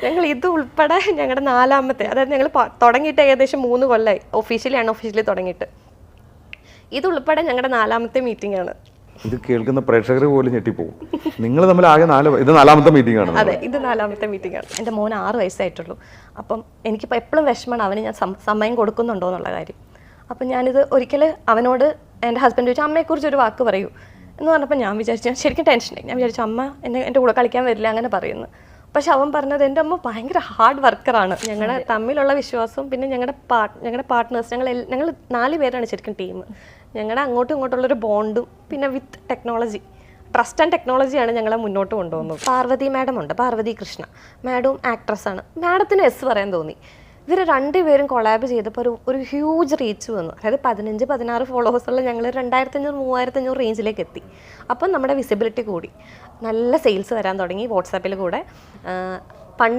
ഞങ്ങൾ ഇത് ഉൾപ്പെടെ ഞങ്ങളുടെ 4ാമത്തെ, അതായത് ഞങ്ങൾ തുടങ്ങിയിട്ട് ഏകദേശം 3 കൊല്ലമായി, അൺഒഫീഷ്യലി തുടങ്ങിയിട്ട്. ഇത് ഉൾപ്പെടെ ഞങ്ങളുടെ 4ാമത്തെ മീറ്റിംഗ് ആണ്. ഇത് കേൾക്കുന്ന പ്രേക്ഷകർ പോലും ഞെട്ടിപ്പോകും. നിങ്ങൾ തമ്മിൽ ആകെ ഇത് 4ാമത്തെ മീറ്റിംഗ് ആണ്. അതെ, ഇത് 4ാമത്തെ മീറ്റിംഗ് ആണ്. എൻ്റെ മോന് 6 വയസ്സായിട്ടുള്ളൂ. അപ്പം എനിക്കിപ്പോൾ എപ്പോഴും വിഷമമാണ് അവന് ഞാൻ സമയം കൊടുക്കുന്നുണ്ടോ എന്നുള്ള കാര്യം. അപ്പം ഞാനിത് ഒരിക്കൽ അവനോട് എൻ്റെ ഹസ്ബൻഡ് ചോദിച്ചു അമ്മയെക്കുറിച്ച് ഒരു വാക്ക് പറയൂ എന്ന് പറഞ്ഞപ്പോൾ ഞാൻ വിചാരിച്ചു, ഞാൻ ശരിക്കും ടെൻഷനായി. ഞാൻ വിചാരിച്ചു അമ്മ എൻ്റെ കൂടെ കളിക്കാൻ വരില്ല അങ്ങനെ പറയുന്നു. പക്ഷെ അവൻ പറഞ്ഞത് എൻ്റെ അമ്മ ഭയങ്കര ഹാർഡ് വർക്കറാണ്. ഞങ്ങളുടെ തമ്മിലുള്ള വിശ്വാസവും പിന്നെ ഞങ്ങളുടെ പാർട്ട്നേഴ്സ്, ഞങ്ങൾ 4 പേരാണ് ശരിക്കും ടീം. ഞങ്ങളുടെ അങ്ങോട്ടും ഇങ്ങോട്ടുള്ളൊരു ബോണ്ടും പിന്നെ വിത്ത് ടെക്നോളജി, ട്രസ്റ്റ് ആൻഡ് ടെക്നോളജിയാണ് ഞങ്ങളെ മുന്നോട്ട് കൊണ്ടുപോകുന്നത്. പാർവതി മാഡം ഉണ്ട്, പാർവതി കൃഷ്ണ മാഡവും ആക്ട്രസ്സാണ്. മാഡത്തിന് എസ് പറയാൻ തോന്നി. ഇവർ 2 പേരും കൊളാബ് ചെയ്തപ്പോൾ ഒരു ഹ്യൂജ് റീച്ച് വന്നു. അതായത് 15-16 ഫോളോവേഴ്സുള്ള ഞങ്ങൾ 2500-3500 റേഞ്ചിലേക്ക് എത്തി. അപ്പം നമ്മുടെ വിസിബിലിറ്റി കൂടി, നല്ല സെയിൽസ് വരാൻ തുടങ്ങി വാട്സാപ്പിൽ കൂടെ. പണ്ട്